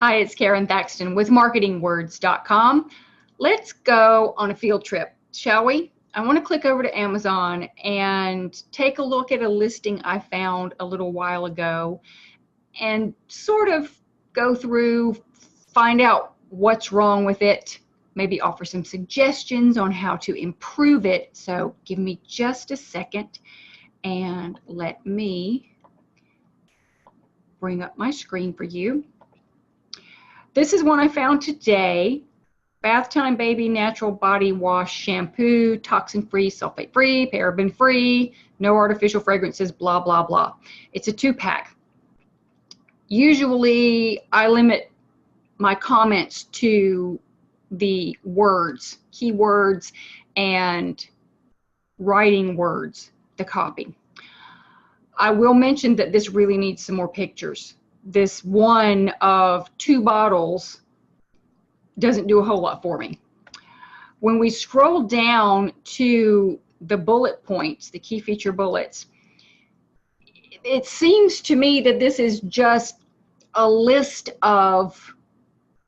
Hi, it's Karon Thackston with marketingwords.com. Let's go on a field trip, shall we? I want to click over to Amazon and take a look at a listing I found a little while ago and sort of go through, find out what's wrong with it, maybe offer some suggestions on how to improve it. So give me just a second and let me bring up my screen for you. This is one I found today. Bath Time Baby Natural Body Wash Shampoo, toxin-free, sulfate-free, paraben-free, no artificial fragrances, blah, blah, blah. It's a 2-pack. Usually, I limit my comments to the words, keywords, and writing words, the copy. I will mention that this really needs some more pictures. This one of 2 bottles doesn't do a whole lot for me. When we scroll down to the bullet points, the key feature bullets, it seems to me that this is just a list of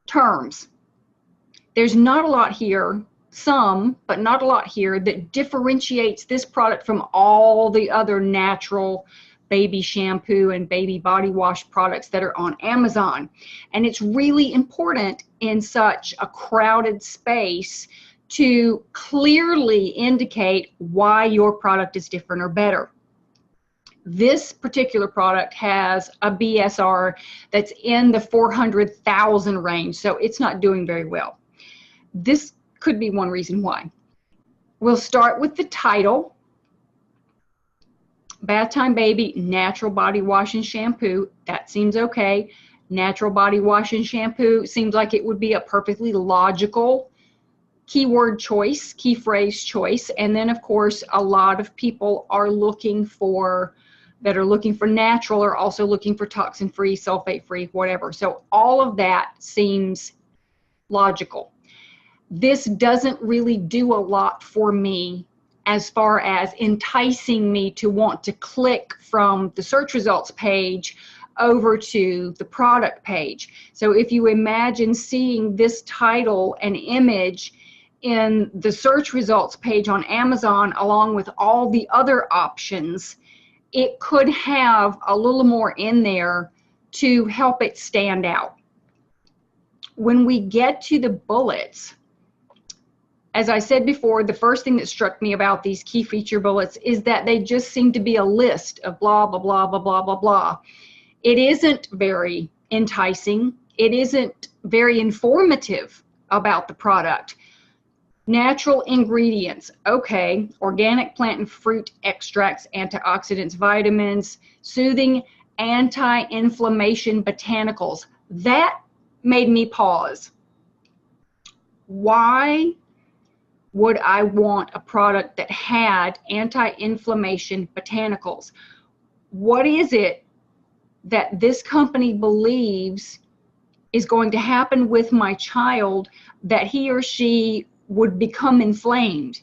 terms. There's not a lot here, some, but not a lot here, that differentiates this product from all the other natural baby shampoo and baby body wash products that are on Amazon. And it's really important in such a crowded space to clearly indicate why your product is different or better. This particular product has a BSR that's in the 400,000 range, so it's not doing very well. This could be one reason why. We'll start with the title. Bath Time Baby Natural Body Wash and Shampoo. That seems okay. Natural Body Wash and Shampoo seems like it would be a perfectly logical keyword choice, key phrase choice. And then, of course, a lot of people are looking for, that are looking for natural, are also looking for toxin-free, sulfate-free, whatever. So all of that seems logical. This doesn't really do a lot for me as far as enticing me to want to click from the search results page over to the product page. So if you imagine seeing this title and image in the search results page on Amazon along with all the other options, it could have a little more in there to help it stand out. When we get to the bullets, as I said before, the first thing that struck me about these key feature bullets is that they just seem to be a list of blah, blah, blah, blah, blah, blah, blah. It isn't very enticing. It isn't very informative about the product. Natural ingredients, okay. Organic plant and fruit extracts, antioxidants, vitamins, soothing, anti-inflammation botanicals. That made me pause. Why would I want a product that had anti-inflammation botanicals? What is it that this company believes is going to happen with my child that he or she would become inflamed?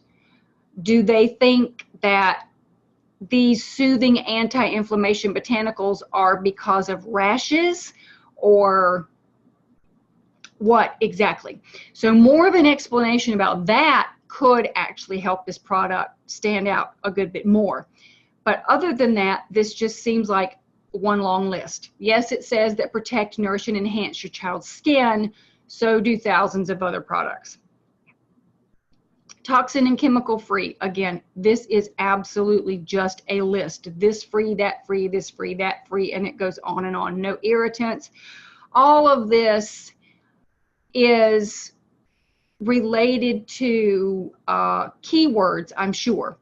Do they think that these soothing anti-inflammation botanicals are because of rashes, or what exactly? So more of an explanation about that could actually help this product stand out a good bit more. But other than that, this just seems like one long list. Yes, it says that protect, nourish, and enhance your child's skin. So do thousands of other products. Toxin and chemical free. Again, this is absolutely just a list. This free, that free, this free, that free, and it goes on and on. No irritants. All of this is related to keywords, I'm sure.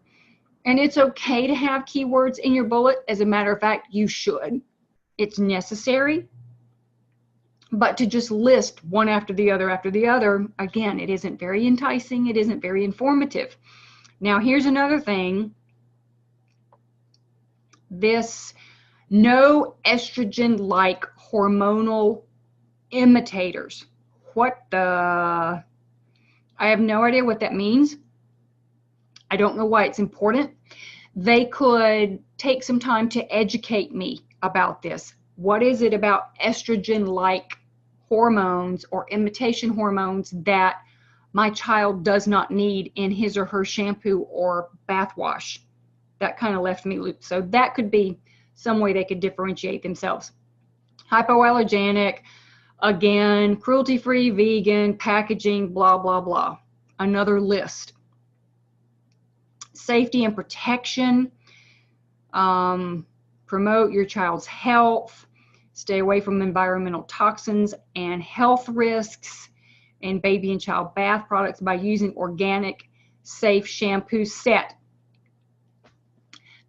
And it's okay to have keywords in your bullet. As a matter of fact, you should. It's necessary. But to just list one after the other, again, it isn't very enticing. It isn't very informative. Now, here's another thing. This no estrogen-like hormonal imitators. What the... I have no idea what that means. I don't know why it's important. They could take some time to educate me about this. What is it about estrogen-like hormones or imitation hormones that my child does not need in his or her shampoo or bath wash. That kind of left me looped. So that could be some way they could differentiate themselves. Hypoallergenic, again, cruelty-free, vegan, packaging, blah, blah, blah. Another list. Safety and protection, promote your child's health, stay away from environmental toxins and health risks in baby and child bath products by using organic, safe shampoo set.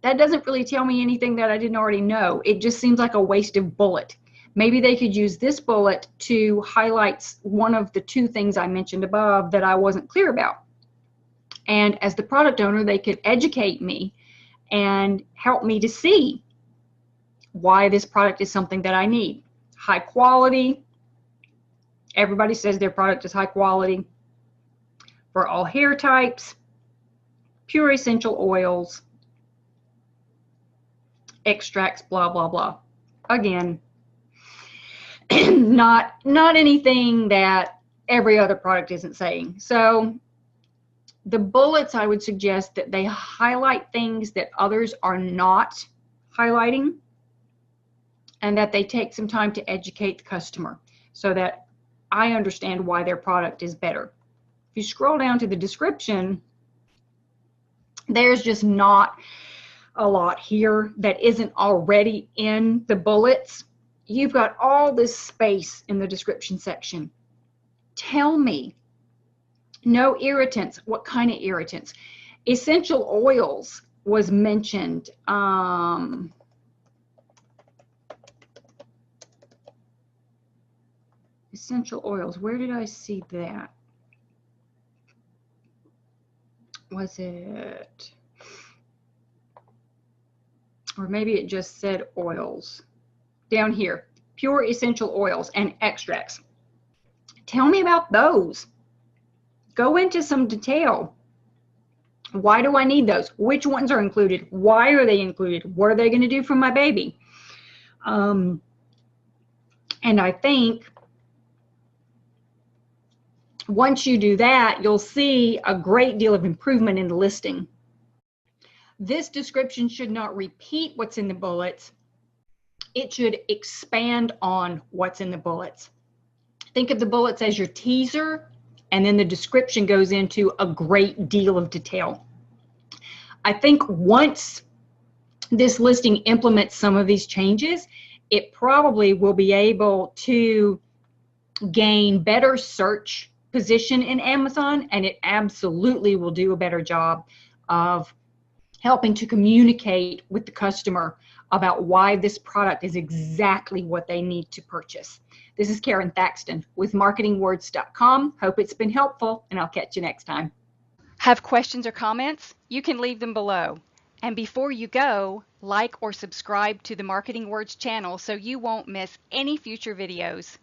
That doesn't really tell me anything that I didn't already know. It just seems like a wasted bullet. Maybe they could use this bullet to highlight one of the two things I mentioned above that I wasn't clear about. And as the product owner, they could educate me and help me to see why this product is something that I need. High quality. Everybody says their product is high quality. For all hair types. Pure essential oils. Extracts, blah, blah, blah. Again, not anything that every other product isn't saying. So the bullets, I would suggest that they highlight things that others are not highlighting, and that they take some time to educate the customer so that I understand why their product is better. If you scroll down to the description, there's just not a lot here that isn't already in the bullets. You've got all this space in the description section. Tell me. No irritants. What kind of irritants? Essential oils was mentioned. Essential oils. Where did I see that? Was it? Or maybe it just said oils. Down here. Pure essential oils and extracts. Tell me about those. Go into some detail. Why do I need those? Which ones are included? Why are they included? What are they going to do for my baby? And I think once you do that, you'll see a great deal of improvement in the listing. This description should not repeat what's in the bullets. It should expand on what's in the bullets. Think of the bullets as your teaser, and then the description goes into a great deal of detail. I think once this listing implements some of these changes, it probably will be able to gain better search position in Amazon, and it absolutely will do a better job of helping to communicate with the customer about why this product is exactly what they need to purchase. This is Karon Thackston with marketingwords.com. Hope it's been helpful, and I'll catch you next time. Have questions or comments? You can leave them below. And before you go, like or subscribe to the Marketing Words channel so you won't miss any future videos.